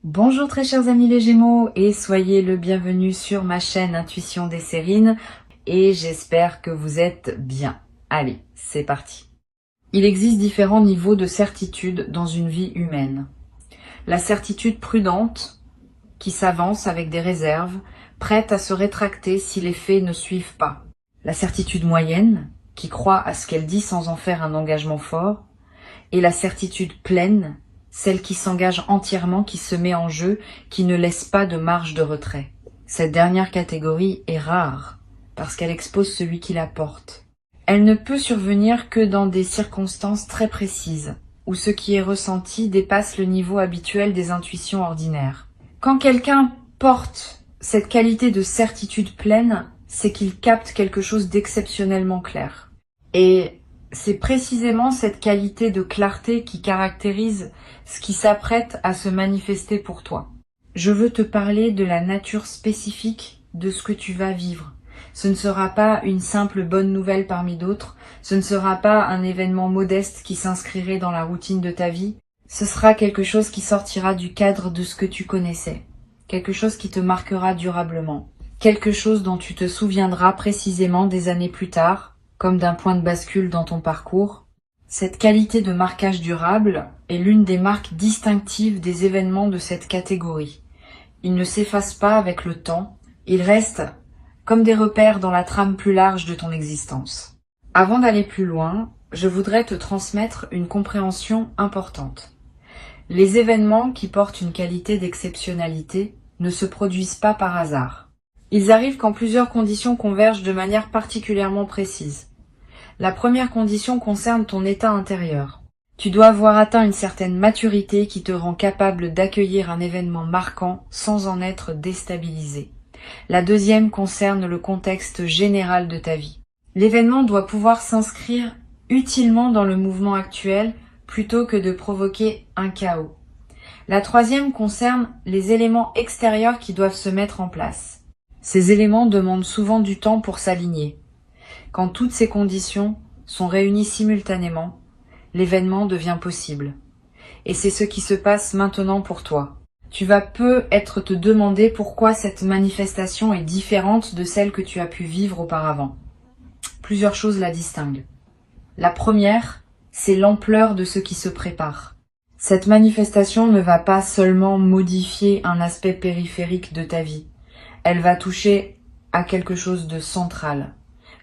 Bonjour très chers amis les Gémeaux et soyez le bienvenu sur ma chaîne Intuition des Sérines et j'espère que vous êtes bien. Allez, c'est parti. Il existe différents niveaux de certitude dans une vie humaine. La certitude prudente, qui s'avance avec des réserves, prête à se rétracter si les faits ne suivent pas. La certitude moyenne, qui croit à ce qu'elle dit sans en faire un engagement fort. Et la certitude pleine, celle qui s'engage entièrement, qui se met en jeu, qui ne laisse pas de marge de retrait. Cette dernière catégorie est rare, parce qu'elle expose celui qui la porte. Elle ne peut survenir que dans des circonstances très précises, où ce qui est ressenti dépasse le niveau habituel des intuitions ordinaires. Quand quelqu'un porte cette qualité de certitude pleine, c'est qu'il capte quelque chose d'exceptionnellement clair. Et c'est précisément cette qualité de clarté qui caractérise ce qui s'apprête à se manifester pour toi. Je veux te parler de la nature spécifique de ce que tu vas vivre. Ce ne sera pas une simple bonne nouvelle parmi d'autres, ce ne sera pas un événement modeste qui s'inscrirait dans la routine de ta vie, ce sera quelque chose qui sortira du cadre de ce que tu connaissais, quelque chose qui te marquera durablement, quelque chose dont tu te souviendras précisément des années plus tard, comme d'un point de bascule dans ton parcours. Cette qualité de marquage durable est l'une des marques distinctives des événements de cette catégorie. Ils ne s'effacent pas avec le temps, ils restent comme des repères dans la trame plus large de ton existence. Avant d'aller plus loin, je voudrais te transmettre une compréhension importante. Les événements qui portent une qualité d'exceptionnalité ne se produisent pas par hasard. Ils arrivent quand plusieurs conditions convergent de manière particulièrement précise. La première condition concerne ton état intérieur. Tu dois avoir atteint une certaine maturité qui te rend capable d'accueillir un événement marquant sans en être déstabilisé. La deuxième concerne le contexte général de ta vie. L'événement doit pouvoir s'inscrire utilement dans le mouvement actuel plutôt que de provoquer un chaos. La troisième concerne les éléments extérieurs qui doivent se mettre en place. Ces éléments demandent souvent du temps pour s'aligner. Quand toutes ces conditions sont réunies simultanément, l'événement devient possible. Et c'est ce qui se passe maintenant pour toi. Tu vas peut-être te demander pourquoi cette manifestation est différente de celle que tu as pu vivre auparavant. Plusieurs choses la distinguent. La première, c'est l'ampleur de ce qui se prépare. Cette manifestation ne va pas seulement modifier un aspect périphérique de ta vie. Elle va toucher à quelque chose de central,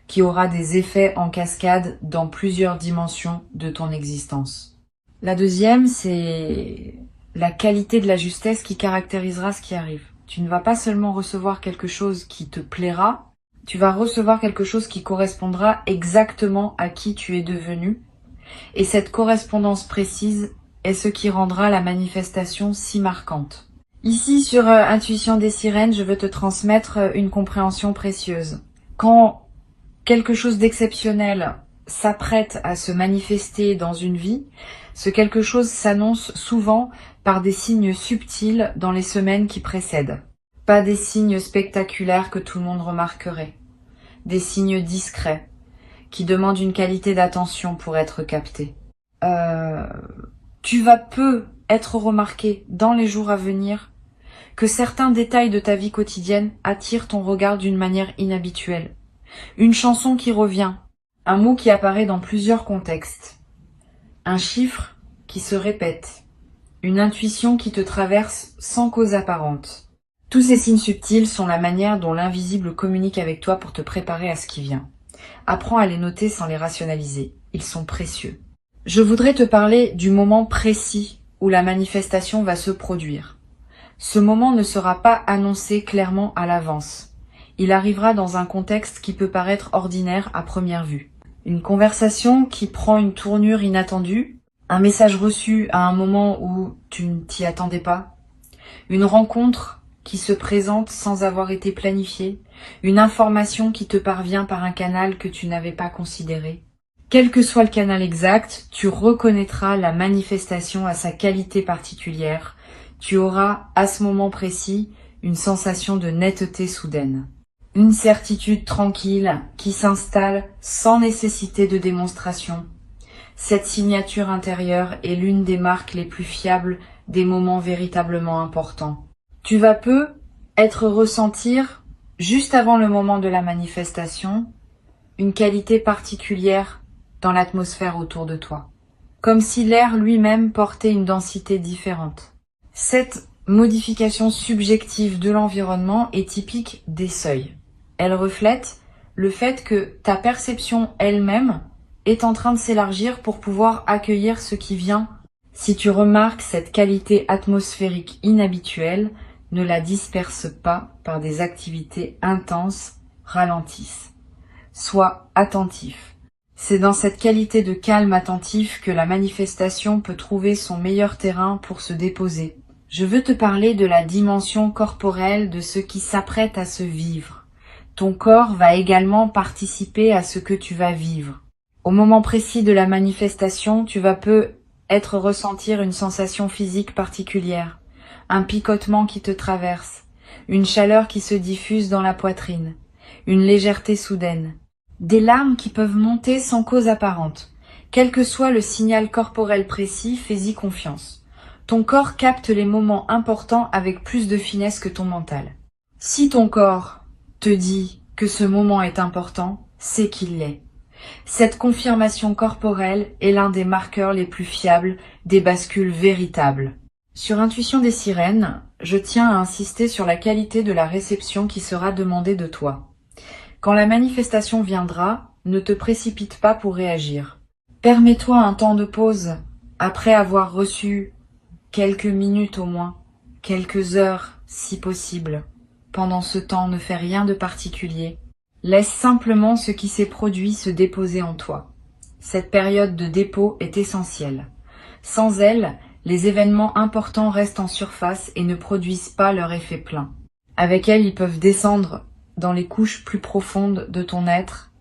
qui aura des effets en cascade dans plusieurs dimensions de ton existence. La deuxième, c'est la qualité de la justesse qui caractérisera ce qui arrive. Tu ne vas pas seulement recevoir quelque chose qui te plaira, tu vas recevoir quelque chose qui correspondra exactement à qui tu es devenu. Et cette correspondance précise est ce qui rendra la manifestation si marquante. Ici, sur Intuition des Sirènes, je veux te transmettre une compréhension précieuse. Quand quelque chose d'exceptionnel s'apprête à se manifester dans une vie, ce quelque chose s'annonce souvent par des signes subtils dans les semaines qui précèdent. Pas des signes spectaculaires que tout le monde remarquerait. Des signes discrets, qui demandent une qualité d'attention pour être captés. Tu vas peu être remarqué dans les jours à venir que certains détails de ta vie quotidienne attirent ton regard d'une manière inhabituelle. Une chanson qui revient, un mot qui apparaît dans plusieurs contextes, un chiffre qui se répète, une intuition qui te traverse sans cause apparente. Tous ces signes subtils sont la manière dont l'invisible communique avec toi pour te préparer à ce qui vient. Apprends à les noter sans les rationaliser, ils sont précieux. Je voudrais te parler du moment précis où la manifestation va se produire. Ce moment ne sera pas annoncé clairement à l'avance. Il arrivera dans un contexte qui peut paraître ordinaire à première vue. Une conversation qui prend une tournure inattendue, un message reçu à un moment où tu ne t'y attendais pas, une rencontre qui se présente sans avoir été planifiée, une information qui te parvient par un canal que tu n'avais pas considéré. Quel que soit le canal exact, tu reconnaîtras la manifestation à sa qualité particulière. Tu auras, à ce moment précis, une sensation de netteté soudaine. Une certitude tranquille qui s'installe sans nécessité de démonstration. Cette signature intérieure est l'une des marques les plus fiables des moments véritablement importants. Tu vas peu être ressentir, juste avant le moment de la manifestation, une qualité particulière dans l'atmosphère autour de toi, comme si l'air lui-même portait une densité différente. Cette modification subjective de l'environnement est typique des seuils. Elle reflète le fait que ta perception elle-même est en train de s'élargir pour pouvoir accueillir ce qui vient. Si tu remarques cette qualité atmosphérique inhabituelle, ne la disperse pas par des activités intenses, ralentissent. Sois attentif. C'est dans cette qualité de calme attentif que la manifestation peut trouver son meilleur terrain pour se déposer. Je veux te parler de la dimension corporelle de ce qui s'apprête à se vivre. Ton corps va également participer à ce que tu vas vivre. Au moment précis de la manifestation, tu vas peut-être ressentir une sensation physique particulière, un picotement qui te traverse, une chaleur qui se diffuse dans la poitrine, une légèreté soudaine, des larmes qui peuvent monter sans cause apparente. Quel que soit le signal corporel précis, fais-y confiance. Ton corps capte les moments importants avec plus de finesse que ton mental. Si ton corps te dit que ce moment est important, c'est qu'il l'est. Cette confirmation corporelle est l'un des marqueurs les plus fiables des bascules véritables. Sur Intuition des sirènes, je tiens à insister sur la qualité de la réception qui sera demandée de toi. Quand la manifestation viendra, ne te précipite pas pour réagir. Permets-toi un temps de pause après avoir reçu quelques minutes au moins, quelques heures si possible. Pendant ce temps, ne fais rien de particulier. Laisse simplement ce qui s'est produit se déposer en toi. Cette période de dépôt est essentielle. Sans elle, les événements importants restent en surface et ne produisent pas leur effet plein. Avec elle, ils peuvent descendre dans les couches plus profondes de ton être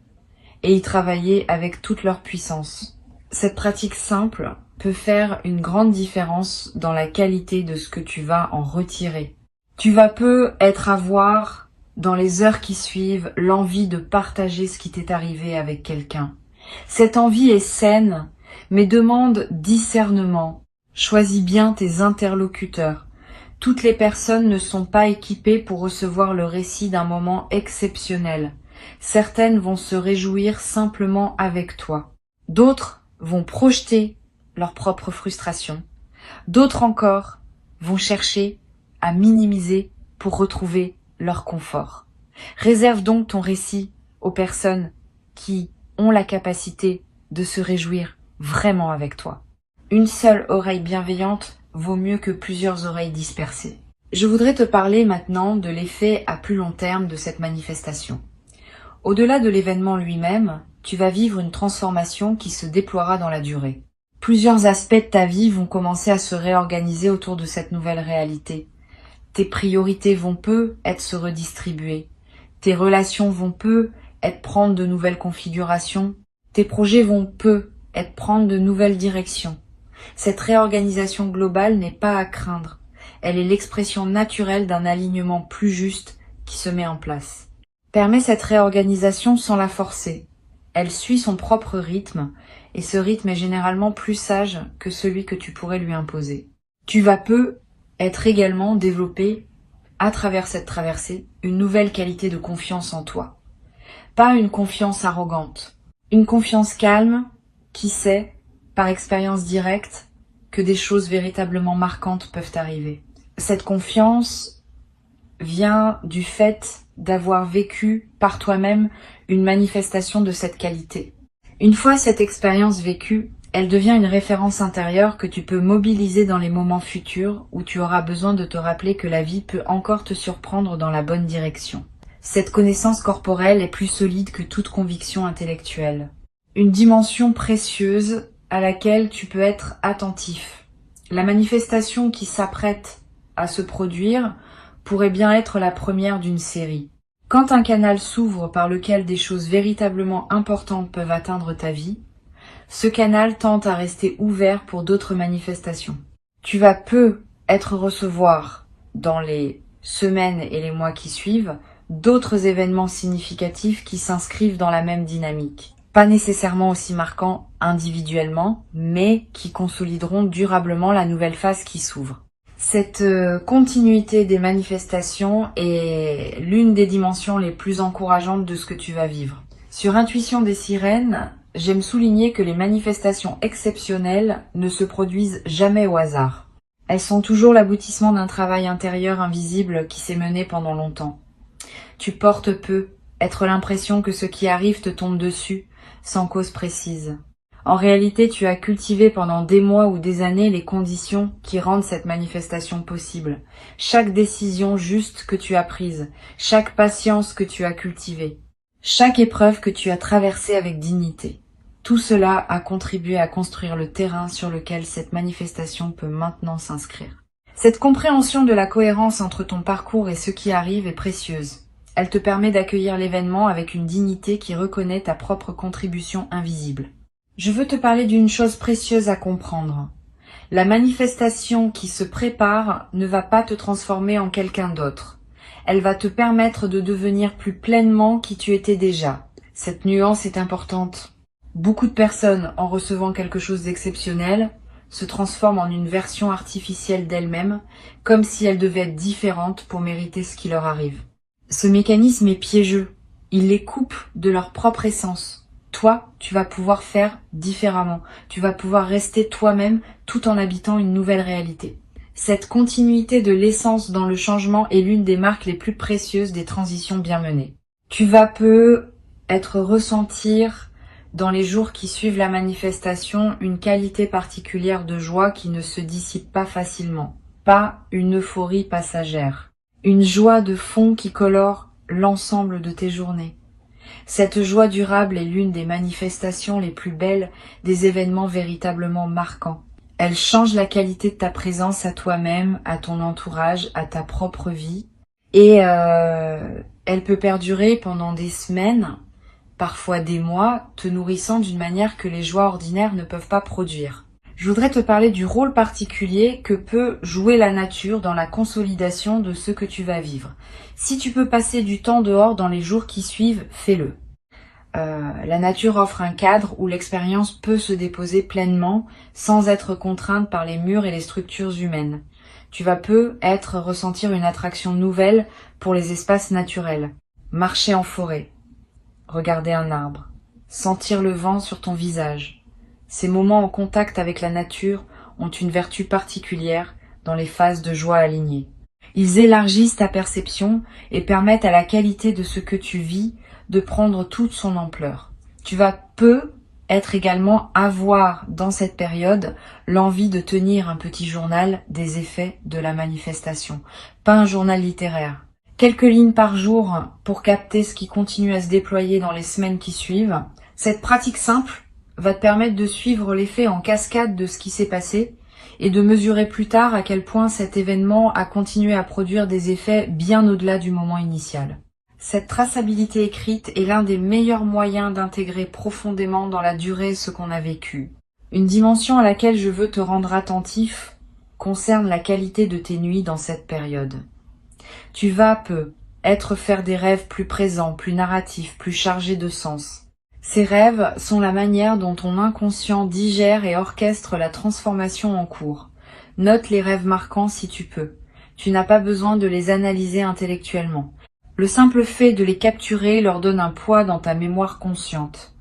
et y travailler avec toute leur puissance. Cette pratique simple peut faire une grande différence dans la qualité de ce que tu vas en retirer. Tu vas peut-être avoir, dans les heures qui suivent, l'envie de partager ce qui t'est arrivé avec quelqu'un. Cette envie est saine, mais demande discernement. Choisis bien tes interlocuteurs. Toutes les personnes ne sont pas équipées pour recevoir le récit d'un moment exceptionnel. Certaines vont se réjouir simplement avec toi. D'autres vont projeter leur propre frustration. D'autres encore vont chercher à minimiser pour retrouver leur confort. Réserve donc ton récit aux personnes qui ont la capacité de se réjouir vraiment avec toi. Une seule oreille bienveillante vaut mieux que plusieurs oreilles dispersées. Je voudrais te parler maintenant de l'effet à plus long terme de cette manifestation. Au-delà de l'événement lui-même, tu vas vivre une transformation qui se déploiera dans la durée. Plusieurs aspects de ta vie vont commencer à se réorganiser autour de cette nouvelle réalité. Tes priorités vont peut-être se redistribuer. Tes relations vont peut-être prendre de nouvelles configurations. Tes projets vont peut-être prendre de nouvelles directions. Cette réorganisation globale n'est pas à craindre. Elle est l'expression naturelle d'un alignement plus juste qui se met en place. Permets cette réorganisation sans la forcer. Elle suit son propre rythme, et ce rythme est généralement plus sage que celui que tu pourrais lui imposer. Tu vas être également développer, à travers cette traversée, une nouvelle qualité de confiance en toi. Pas une confiance arrogante, une confiance calme qui sait, par expérience directe, que des choses véritablement marquantes peuvent arriver. Cette confiance vient du fait d'avoir vécu par toi-même une manifestation de cette qualité. Une fois cette expérience vécue, elle devient une référence intérieure que tu peux mobiliser dans les moments futurs où tu auras besoin de te rappeler que la vie peut encore te surprendre dans la bonne direction. Cette connaissance corporelle est plus solide que toute conviction intellectuelle. Une dimension précieuse à laquelle tu peux être attentif. La manifestation qui s'apprête à se produire pourrait bien être la première d'une série. Quand un canal s'ouvre par lequel des choses véritablement importantes peuvent atteindre ta vie, ce canal tente à rester ouvert pour d'autres manifestations. Tu vas peut-être recevoir, dans les semaines et les mois qui suivent, d'autres événements significatifs qui s'inscrivent dans la même dynamique. pas nécessairement aussi marquants individuellement, mais qui consolideront durablement la nouvelle phase qui s'ouvre. Cette continuité des manifestations est l'une des dimensions les plus encourageantes de ce que tu vas vivre. Sur Intuition des sirènes, j'aime souligner que les manifestations exceptionnelles ne se produisent jamais au hasard. Elles sont toujours l'aboutissement d'un travail intérieur invisible qui s'est mené pendant longtemps. Tu portes peu, être l'impression que ce qui arrive te tombe dessus, sans cause précise. En réalité, tu as cultivé pendant des mois ou des années les conditions qui rendent cette manifestation possible. Chaque décision juste que tu as prise, chaque patience que tu as cultivée, chaque épreuve que tu as traversée avec dignité. Tout cela a contribué à construire le terrain sur lequel cette manifestation peut maintenant s'inscrire. Cette compréhension de la cohérence entre ton parcours et ce qui arrive est précieuse. Elle te permet d'accueillir l'événement avec une dignité qui reconnaît ta propre contribution invisible. Je veux te parler d'une chose précieuse à comprendre. La manifestation qui se prépare ne va pas te transformer en quelqu'un d'autre. Elle va te permettre de devenir plus pleinement qui tu étais déjà. Cette nuance est importante. Beaucoup de personnes, en recevant quelque chose d'exceptionnel, se transforment en une version artificielle d'elles-mêmes, comme si elles devaient être différentes pour mériter ce qui leur arrive. Ce mécanisme est piégeux. Il les coupe de leur propre essence. Toi, tu vas pouvoir faire différemment. Tu vas pouvoir rester toi-même tout en habitant une nouvelle réalité. Cette continuité de l'essence dans le changement est l'une des marques les plus précieuses des transitions bien menées. Tu vas peut-être ressentir dans les jours qui suivent la manifestation une qualité particulière de joie qui ne se dissipe pas facilement. Pas une euphorie passagère. Une joie de fond qui colore l'ensemble de tes journées. Cette joie durable est l'une des manifestations les plus belles des événements véritablement marquants. Elle change la qualité de ta présence à toi-même, à ton entourage, à ta propre vie. Et elle peut perdurer pendant des semaines, parfois des mois, te nourrissant d'une manière que les joies ordinaires ne peuvent pas produire. Je voudrais te parler du rôle particulier que peut jouer la nature dans la consolidation de ce que tu vas vivre. Si tu peux passer du temps dehors dans les jours qui suivent, fais-le. La nature offre un cadre où l'expérience peut se déposer pleinement sans être contrainte par les murs et les structures humaines. Tu vas peut-être ressentir une attraction nouvelle pour les espaces naturels. Marcher en forêt, regarder un arbre, sentir le vent sur ton visage. Ces moments en contact avec la nature ont une vertu particulière dans les phases de joie alignées. Ils élargissent ta perception et permettent à la qualité de ce que tu vis de prendre toute son ampleur. Tu vas peut-être également avoir dans cette période l'envie de tenir un petit journal des effets de la manifestation, pas un journal littéraire. Quelques lignes par jour pour capter ce qui continue à se déployer dans les semaines qui suivent. Cette pratique simple va te permettre de suivre l'effet en cascade de ce qui s'est passé et de mesurer plus tard à quel point cet événement a continué à produire des effets bien au-delà du moment initial. Cette traçabilité écrite est l'un des meilleurs moyens d'intégrer profondément dans la durée ce qu'on a vécu. Une dimension à laquelle je veux te rendre attentif concerne la qualité de tes nuits dans cette période. Tu vas peut-être faire des rêves plus présents, plus narratifs, plus chargés de sens. Ces rêves sont la manière dont ton inconscient digère et orchestre la transformation en cours. Note les rêves marquants si tu peux. Tu n'as pas besoin de les analyser intellectuellement. Le simple fait de les capturer leur donne un poids dans ta mémoire consciente.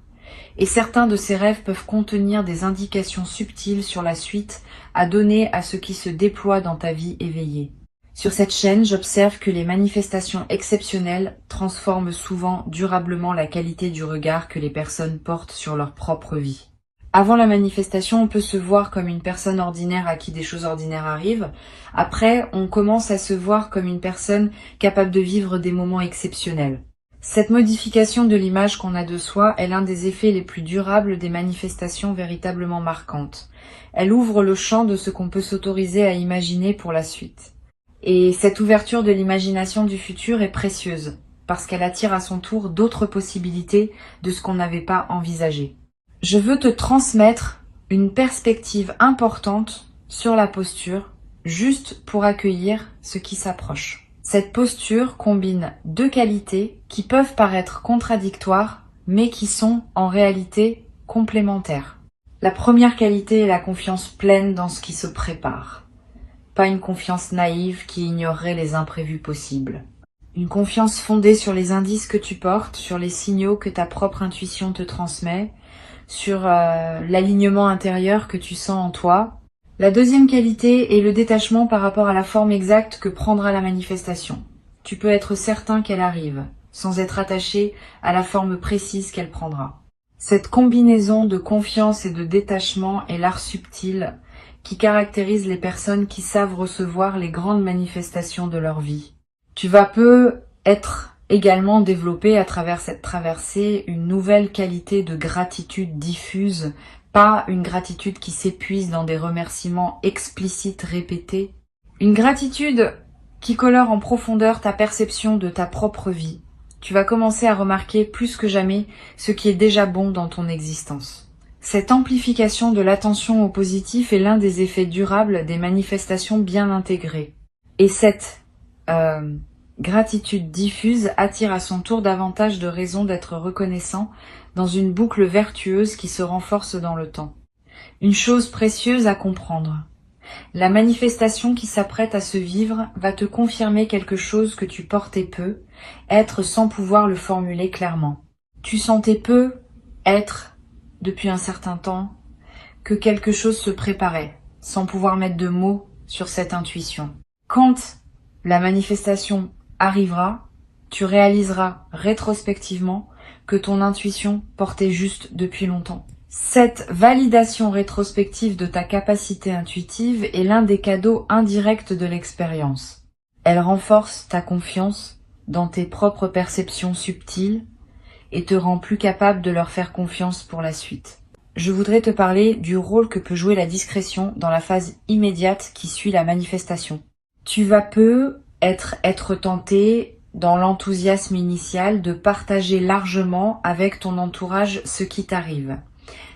Et certains de ces rêves peuvent contenir des indications subtiles sur la suite à donner à ce qui se déploie dans ta vie éveillée. Sur cette chaîne, j'observe que les manifestations exceptionnelles transforment souvent durablement la qualité du regard que les personnes portent sur leur propre vie. Avant la manifestation, on peut se voir comme une personne ordinaire à qui des choses ordinaires arrivent. Après, on commence à se voir comme une personne capable de vivre des moments exceptionnels. Cette modification de l'image qu'on a de soi est l'un des effets les plus durables des manifestations véritablement marquantes. Elle ouvre le champ de ce qu'on peut s'autoriser à imaginer pour la suite. Et cette ouverture de l'imagination du futur est précieuse, parce qu'elle attire à son tour d'autres possibilités de ce qu'on n'avait pas envisagé. Je veux te transmettre une perspective importante sur la posture, juste pour accueillir ce qui s'approche. Cette posture combine deux qualités qui peuvent paraître contradictoires, mais qui sont en réalité complémentaires. La première qualité est la confiance pleine dans ce qui se prépare. Pas une confiance naïve qui ignorerait les imprévus possibles. Une confiance fondée sur les indices que tu portes, sur les signaux que ta propre intuition te transmet, sur l'alignement intérieur que tu sens en toi. La deuxième qualité est le détachement par rapport à la forme exacte que prendra la manifestation. Tu peux être certain qu'elle arrive, sans être attaché à la forme précise qu'elle prendra. Cette combinaison de confiance et de détachement est l'art subtil qui caractérise les personnes qui savent recevoir les grandes manifestations de leur vie. Tu vas peu être également développé à travers cette traversée une nouvelle qualité de gratitude diffuse, pas une gratitude qui s'épuise dans des remerciements explicites répétés. Une gratitude qui colore en profondeur ta perception de ta propre vie. Tu vas commencer à remarquer plus que jamais ce qui est déjà bon dans ton existence. Cette amplification de l'attention au positif est l'un des effets durables des manifestations bien intégrées. Et cette gratitude diffuse attire à son tour davantage de raisons d'être reconnaissant dans une boucle vertueuse qui se renforce dans le temps. Une chose précieuse à comprendre. La manifestation qui s'apprête à se vivre va te confirmer quelque chose que tu portais peu, être sans pouvoir le formuler clairement. Tu sentais peu être, depuis un certain temps, que quelque chose se préparait, sans pouvoir mettre de mots sur cette intuition. Quand la manifestation arrivera, tu réaliseras rétrospectivement que ton intuition portait juste depuis longtemps. Cette validation rétrospective de ta capacité intuitive est l'un des cadeaux indirects de l'expérience. Elle renforce ta confiance dans tes propres perceptions subtiles et te rend plus capable de leur faire confiance pour la suite. Je voudrais te parler du rôle que peut jouer la discrétion dans la phase immédiate qui suit la manifestation. Tu vas peu être tenté, dans l'enthousiasme initial, de partager largement avec ton entourage ce qui t'arrive.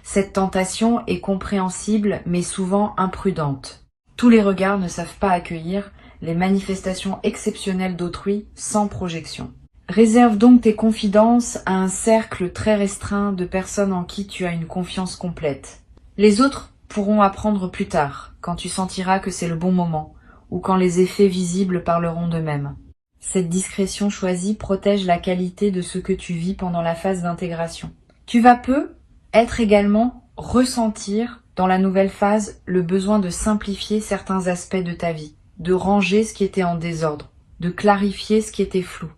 Cette tentation est compréhensible mais souvent imprudente. Tous les regards ne savent pas accueillir les manifestations exceptionnelles d'autrui sans projection. Réserve donc tes confidences à un cercle très restreint de personnes en qui tu as une confiance complète. Les autres pourront apprendre plus tard, quand tu sentiras que c'est le bon moment, ou quand les effets visibles parleront d'eux-mêmes. Cette discrétion choisie protège la qualité de ce que tu vis pendant la phase d'intégration. Tu vas peu être également ressentir dans la nouvelle phase le besoin de simplifier certains aspects de ta vie, de ranger ce qui était en désordre, de clarifier ce qui était flou,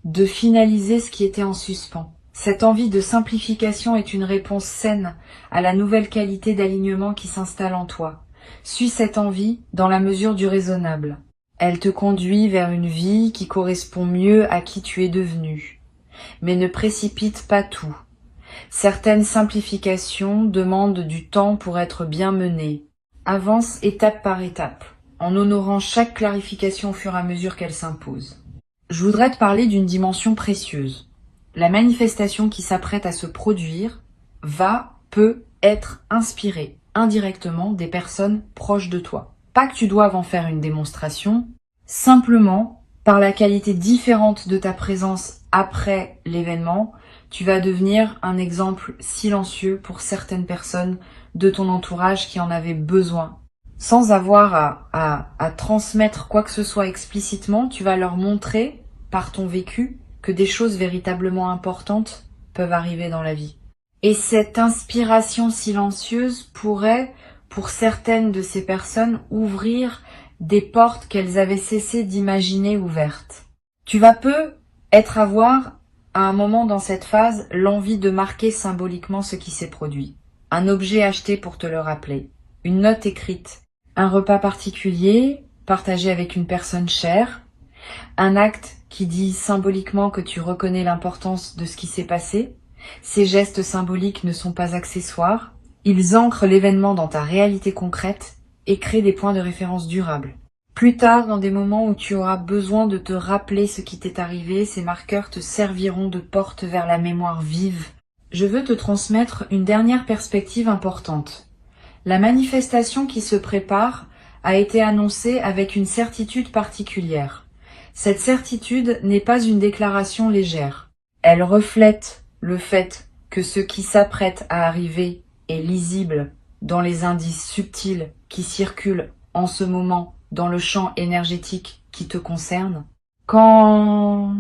de finaliser ce qui était en suspens. Cette envie de simplification est une réponse saine à la nouvelle qualité d'alignement qui s'installe en toi. Suis cette envie dans la mesure du raisonnable. Elle te conduit vers une vie qui correspond mieux à qui tu es devenu. Mais ne précipite pas tout. Certaines simplifications demandent du temps pour être bien menées. Avance étape par étape, en honorant chaque clarification au fur et à mesure qu'elle s'impose. Je voudrais te parler d'une dimension précieuse. La manifestation qui s'apprête à se produire peut être inspirée indirectement des personnes proches de toi. Pas que tu doives en faire une démonstration, simplement par la qualité différente de ta présence après l'événement, tu vas devenir un exemple silencieux pour certaines personnes de ton entourage qui en avaient besoin. Sans avoir à transmettre quoi que ce soit explicitement, tu vas leur montrer, par ton vécu, que des choses véritablement importantes peuvent arriver dans la vie. Et cette inspiration silencieuse pourrait, pour certaines de ces personnes, ouvrir des portes qu'elles avaient cessé d'imaginer ouvertes. Tu vas peu avoir, à un moment dans cette phase, l'envie de marquer symboliquement ce qui s'est produit. Un objet acheté pour te le rappeler, une note écrite, un repas particulier partagé avec une personne chère, un acte qui dit symboliquement que tu reconnais l'importance de ce qui s'est passé. Ces gestes symboliques ne sont pas accessoires, ils ancrent l'événement dans ta réalité concrète et créent des points de référence durables. Plus tard, dans des moments où tu auras besoin de te rappeler ce qui t'est arrivé, ces marqueurs te serviront de porte vers la mémoire vive. Je veux te transmettre une dernière perspective importante. La manifestation qui se prépare a été annoncée avec une certitude particulière. Cette certitude n'est pas une déclaration légère. Elle reflète le fait que ce qui s'apprête à arriver est lisible dans les indices subtils qui circulent en ce moment dans le champ énergétique qui te concerne. Quand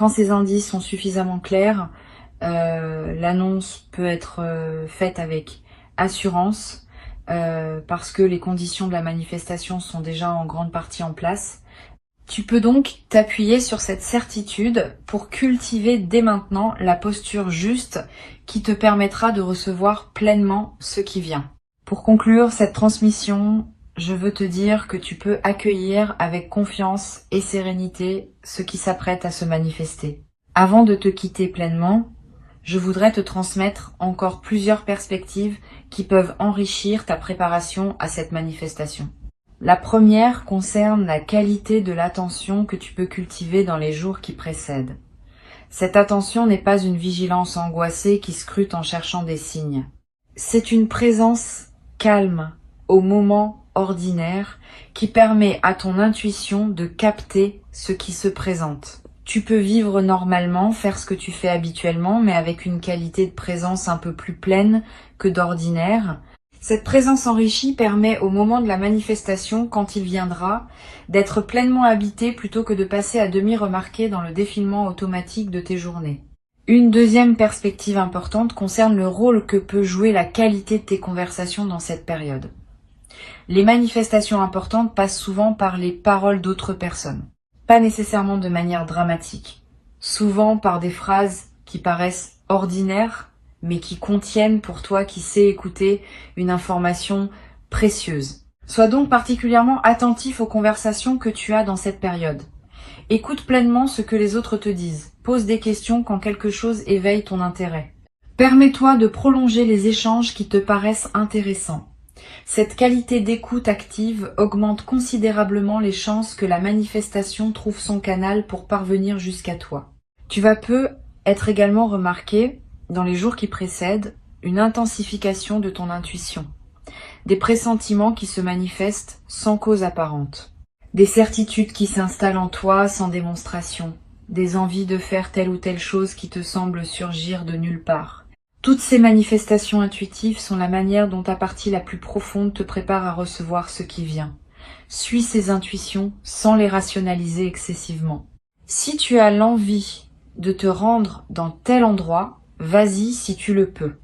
ces indices sont suffisamment clairs, l'annonce peut être faite avec assurance parce que les conditions de la manifestation sont déjà en grande partie en place. Tu peux donc t'appuyer sur cette certitude pour cultiver dès maintenant la posture juste qui te permettra de recevoir pleinement ce qui vient. Pour conclure cette transmission, je veux te dire que tu peux accueillir avec confiance et sérénité ce qui s'apprête à se manifester. Avant de te quitter pleinement, je voudrais te transmettre encore plusieurs perspectives qui peuvent enrichir ta préparation à cette manifestation. La première concerne la qualité de l'attention que tu peux cultiver dans les jours qui précèdent. Cette attention n'est pas une vigilance angoissée qui scrute en cherchant des signes. C'est une présence calme au moment ordinaire qui permet à ton intuition de capter ce qui se présente. Tu peux vivre normalement, faire ce que tu fais habituellement, mais avec une qualité de présence un peu plus pleine que d'ordinaire. Cette présence enrichie permet au moment de la manifestation, quand il viendra, d'être pleinement habité plutôt que de passer à demi remarqué dans le défilement automatique de tes journées. Une deuxième perspective importante concerne le rôle que peut jouer la qualité de tes conversations dans cette période. Les manifestations importantes passent souvent par les paroles d'autres personnes. Pas nécessairement de manière dramatique, souvent par des phrases qui paraissent ordinaires, mais qui contiennent pour toi qui sais écouter une information précieuse. Sois donc particulièrement attentif aux conversations que tu as dans cette période. Écoute pleinement ce que les autres te disent. Pose des questions quand quelque chose éveille ton intérêt. Permets-toi de prolonger les échanges qui te paraissent intéressants. Cette qualité d'écoute active augmente considérablement les chances que la manifestation trouve son canal pour parvenir jusqu'à toi. Tu vas peu être également remarqué, dans les jours qui précèdent, une intensification de ton intuition. Des pressentiments qui se manifestent sans cause apparente. Des certitudes qui s'installent en toi sans démonstration. Des envies de faire telle ou telle chose qui te semblent surgir de nulle part. Toutes ces manifestations intuitives sont la manière dont ta partie la plus profonde te prépare à recevoir ce qui vient. Suis ces intuitions sans les rationaliser excessivement. Si tu as l'envie de te rendre dans tel endroit, vas-y si tu le peux.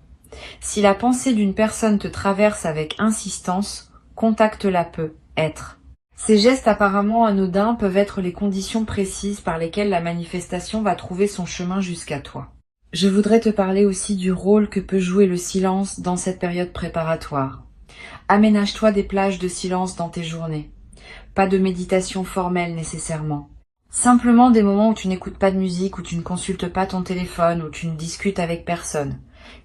Si la pensée d'une personne te traverse avec insistance, contacte-la peu, être. Ces gestes apparemment anodins peuvent être les conditions précises par lesquelles la manifestation va trouver son chemin jusqu'à toi. Je voudrais te parler aussi du rôle que peut jouer le silence dans cette période préparatoire. Aménage-toi des plages de silence dans tes journées. Pas de méditation formelle nécessairement. Simplement des moments où tu n'écoutes pas de musique, où tu ne consultes pas ton téléphone, où tu ne discutes avec personne.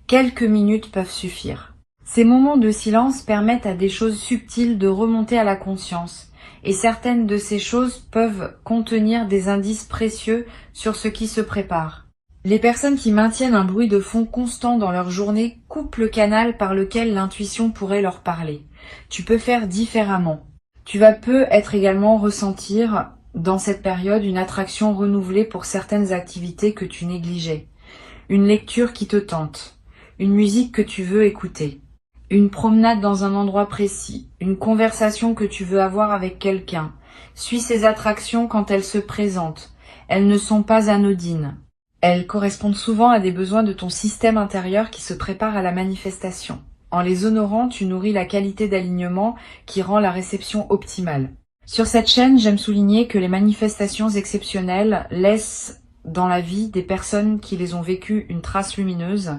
Quelques minutes peuvent suffire. Ces moments de silence permettent à des choses subtiles de remonter à la conscience, et certaines de ces choses peuvent contenir des indices précieux sur ce qui se prépare. Les personnes qui maintiennent un bruit de fond constant dans leur journée coupent le canal par lequel l'intuition pourrait leur parler. Tu peux faire différemment. Tu vas peu être également ressentir dans cette période une attraction renouvelée pour certaines activités que tu négligeais. Une lecture qui te tente. Une musique que tu veux écouter. Une promenade dans un endroit précis. Une conversation que tu veux avoir avec quelqu'un. Suis ces attractions quand elles se présentent. Elles ne sont pas anodines. Elles correspondent souvent à des besoins de ton système intérieur qui se prépare à la manifestation. En les honorant, tu nourris la qualité d'alignement qui rend la réception optimale. Sur cette chaîne, j'aime souligner que les manifestations exceptionnelles laissent dans la vie des personnes qui les ont vécues une trace lumineuse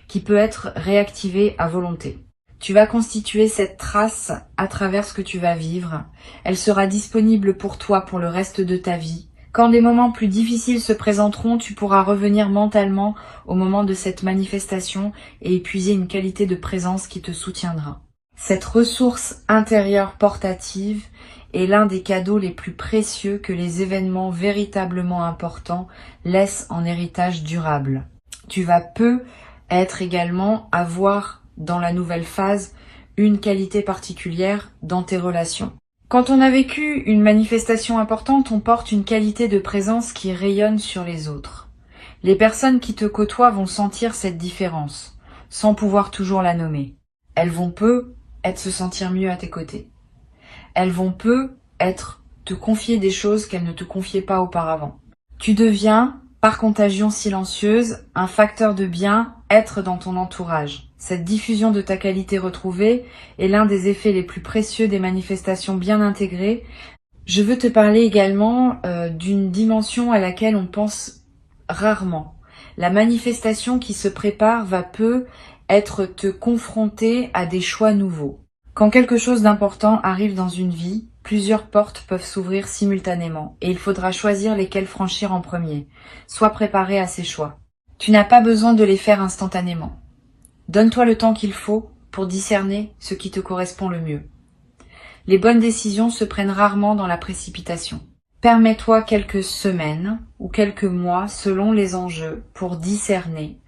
qui peut être réactivée à volonté. Tu vas constituer cette trace à travers ce que tu vas vivre. Elle sera disponible pour toi pour le reste de ta vie. Quand des moments plus difficiles se présenteront, tu pourras revenir mentalement au moment de cette manifestation et épuiser une qualité de présence qui te soutiendra. Cette ressource intérieure portative est l'un des cadeaux les plus précieux que les événements véritablement importants laissent en héritage durable. Tu vas peu être également avoir dans la nouvelle phase une qualité particulière dans tes relations. Quand on a vécu une manifestation importante, on porte une qualité de présence qui rayonne sur les autres. Les personnes qui te côtoient vont sentir cette différence, sans pouvoir toujours la nommer. Elles vont peu être se sentir mieux à tes côtés. Elles vont peu être te confier des choses qu'elles ne te confiaient pas auparavant. Tu deviens, par contagion silencieuse, un facteur de bien-être dans ton entourage. Cette diffusion de ta qualité retrouvée est l'un des effets les plus précieux des manifestations bien intégrées. Je veux te parler également d'une dimension à laquelle on pense rarement. La manifestation qui se prépare va peu être te confronter à des choix nouveaux. Quand quelque chose d'important arrive dans une vie, plusieurs portes peuvent s'ouvrir simultanément et il faudra choisir lesquelles franchir en premier. Sois préparé à ces choix. Tu n'as pas besoin de les faire instantanément. Donne-toi le temps qu'il faut pour discerner ce qui te correspond le mieux. Les bonnes décisions se prennent rarement dans la précipitation. Permets-toi quelques semaines ou quelques mois selon les enjeux pour discerner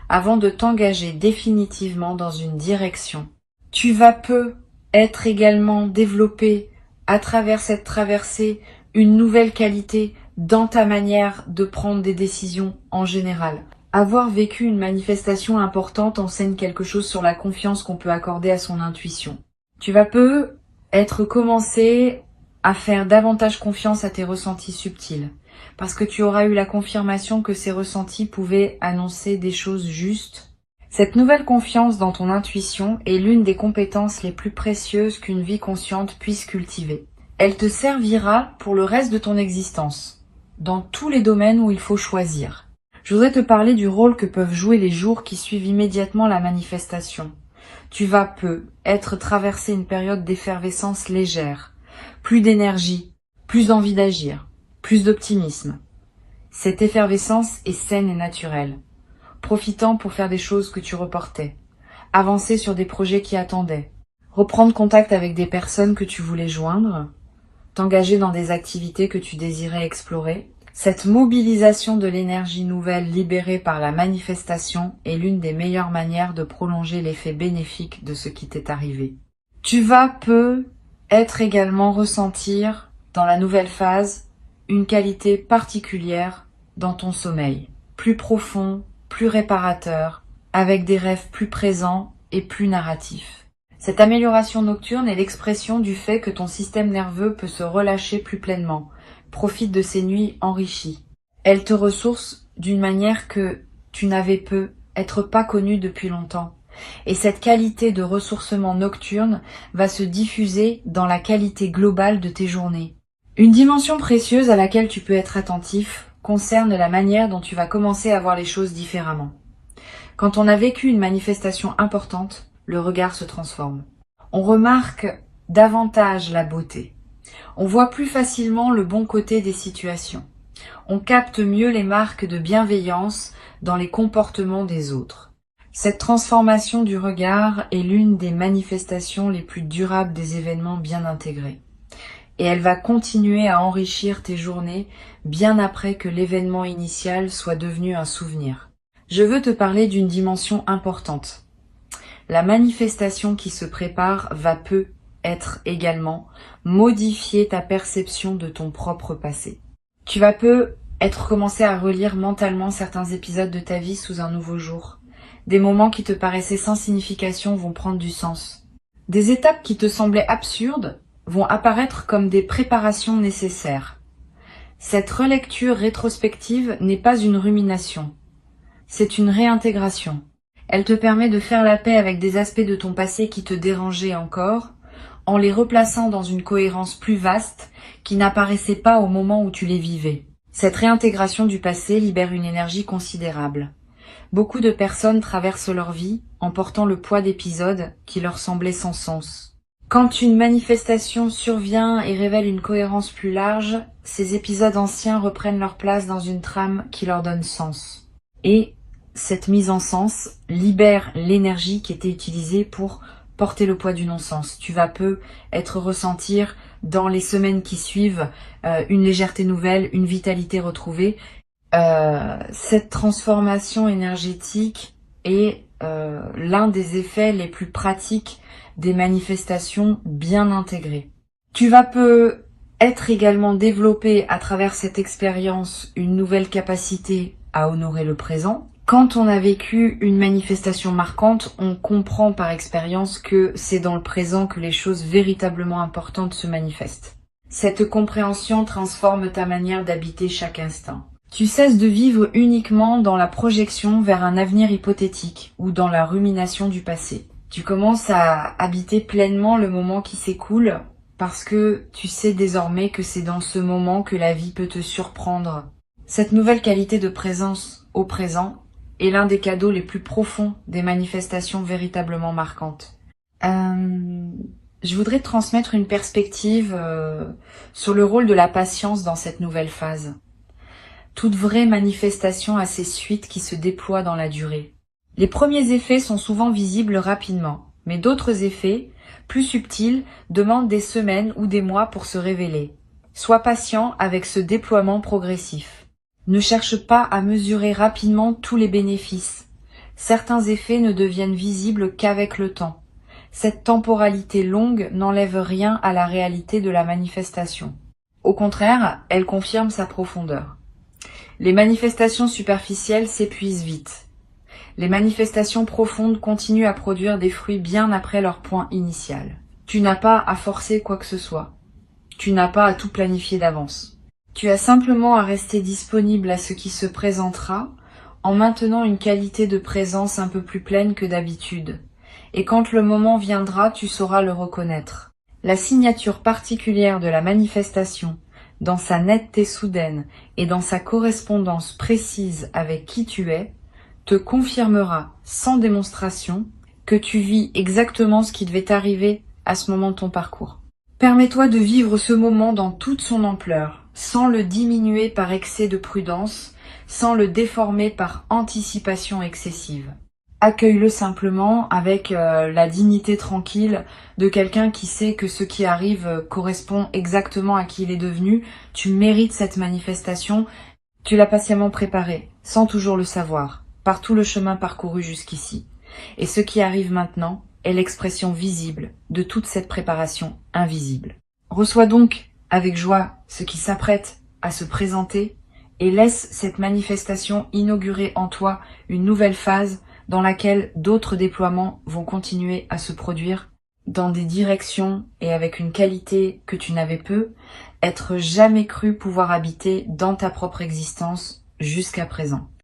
avant de t'engager définitivement dans une direction. Tu vas peu être également développé à travers cette traversée une nouvelle qualité dans ta manière de prendre des décisions en général. Avoir vécu une manifestation importante enseigne quelque chose sur la confiance qu'on peut accorder à son intuition. Tu vas peu être commencé à faire davantage confiance à tes ressentis subtils, parce que tu auras eu la confirmation que ces ressentis pouvaient annoncer des choses justes. Cette nouvelle confiance dans ton intuition est l'une des compétences les plus précieuses qu'une vie consciente puisse cultiver. Elle te servira pour le reste de ton existence, dans tous les domaines où il faut choisir. Je voudrais te parler du rôle que peuvent jouer les jours qui suivent immédiatement la manifestation. Tu vas peu être traversé une période d'effervescence légère, plus d'énergie, plus d'envie d'agir, plus d'optimisme. Cette effervescence est saine et naturelle, profitant pour faire des choses que tu reportais, avancer sur des projets qui attendaient, reprendre contact avec des personnes que tu voulais joindre, t'engager dans des activités que tu désirais explorer. Cette mobilisation de l'énergie nouvelle libérée par la manifestation est l'une des meilleures manières de prolonger l'effet bénéfique de ce qui t'est arrivé. Tu vas peu être également ressentir, dans la nouvelle phase, une qualité particulière dans ton sommeil, plus profond, plus réparateur, avec des rêves plus présents et plus narratifs. Cette amélioration nocturne est l'expression du fait que ton système nerveux peut se relâcher plus pleinement. Profite de ces nuits enrichies. Elles te ressourcent d'une manière que tu n'avais peu, être pas connue depuis longtemps. Et cette qualité de ressourcement nocturne va se diffuser dans la qualité globale de tes journées. Une dimension précieuse à laquelle tu peux être attentif concerne la manière dont tu vas commencer à voir les choses différemment. Quand on a vécu une manifestation importante, le regard se transforme. On remarque davantage la beauté. On voit plus facilement le bon côté des situations. On capte mieux les marques de bienveillance dans les comportements des autres. Cette transformation du regard est l'une des manifestations les plus durables des événements bien intégrés. Et elle va continuer à enrichir tes journées bien après que l'événement initial soit devenu un souvenir. Je veux te parler d'une dimension importante. La manifestation qui se prépare va peu être également modifier ta perception de ton propre passé. Tu vas peu être commencé à relire mentalement certains épisodes de ta vie sous un nouveau jour. Des moments qui te paraissaient sans signification vont prendre du sens. Des étapes qui te semblaient absurdes vont apparaître comme des préparations nécessaires. Cette relecture rétrospective n'est pas une rumination, c'est une réintégration. Elle te permet de faire la paix avec des aspects de ton passé qui te dérangeaient encore, en les replaçant dans une cohérence plus vaste qui n'apparaissait pas au moment où tu les vivais. Cette réintégration du passé libère une énergie considérable. Beaucoup de personnes traversent leur vie en portant le poids d'épisodes qui leur semblaient sans sens. Quand une manifestation survient et révèle une cohérence plus large, ces épisodes anciens reprennent leur place dans une trame qui leur donne sens. Et cette mise en sens libère l'énergie qui était utilisée pour porter le poids du non-sens. Tu vas peu être ressentir dans les semaines qui suivent une légèreté nouvelle, une vitalité retrouvée. Cette transformation énergétique est l'un des effets les plus pratiques des manifestations bien intégrées. Tu vas peu être également développé à travers cette expérience une nouvelle capacité à honorer le présent. Quand on a vécu une manifestation marquante, on comprend par expérience que c'est dans le présent que les choses véritablement importantes se manifestent. Cette compréhension transforme ta manière d'habiter chaque instant. Tu cesses de vivre uniquement dans la projection vers un avenir hypothétique ou dans la rumination du passé. Tu commences à habiter pleinement le moment qui s'écoule parce que tu sais désormais que c'est dans ce moment que la vie peut te surprendre. Cette nouvelle qualité de présence au présent est l'un des cadeaux les plus profonds des manifestations véritablement marquantes. Je voudrais te transmettre une perspective sur le rôle de la patience dans cette nouvelle phase. Toute vraie manifestation a ses suites qui se déploient dans la durée. Les premiers effets sont souvent visibles rapidement, mais d'autres effets, plus subtils, demandent des semaines ou des mois pour se révéler. Sois patient avec ce déploiement progressif. Ne cherche pas à mesurer rapidement tous les bénéfices. Certains effets ne deviennent visibles qu'avec le temps. Cette temporalité longue n'enlève rien à la réalité de la manifestation. Au contraire, elle confirme sa profondeur. Les manifestations superficielles s'épuisent vite. Les manifestations profondes continuent à produire des fruits bien après leur point initial. Tu n'as pas à forcer quoi que ce soit. Tu n'as pas à tout planifier d'avance. Tu as simplement à rester disponible à ce qui se présentera en maintenant une qualité de présence un peu plus pleine que d'habitude. Et quand le moment viendra, tu sauras le reconnaître. La signature particulière de la manifestation, dans sa netteté soudaine et dans sa correspondance précise avec qui tu es, te confirmera sans démonstration que tu vis exactement ce qui devait t'arriver à ce moment de ton parcours. Permets-toi de vivre ce moment dans toute son ampleur, sans le diminuer par excès de prudence, sans le déformer par anticipation excessive. Accueille-le simplement avec la dignité tranquille de quelqu'un qui sait que ce qui arrive correspond exactement à qui il est devenu. Tu mérites cette manifestation, tu l'as patiemment préparée, sans toujours le savoir, par tout le chemin parcouru jusqu'ici. Et ce qui arrive maintenant est l'expression visible de toute cette préparation invisible. Reçois donc avec joie ce qui s'apprête à se présenter et laisse cette manifestation inaugurer en toi une nouvelle phase dans laquelle d'autres déploiements vont continuer à se produire dans des directions et avec une qualité que tu n'avais peu, être jamais cru pouvoir habiter dans ta propre existence jusqu'à présent.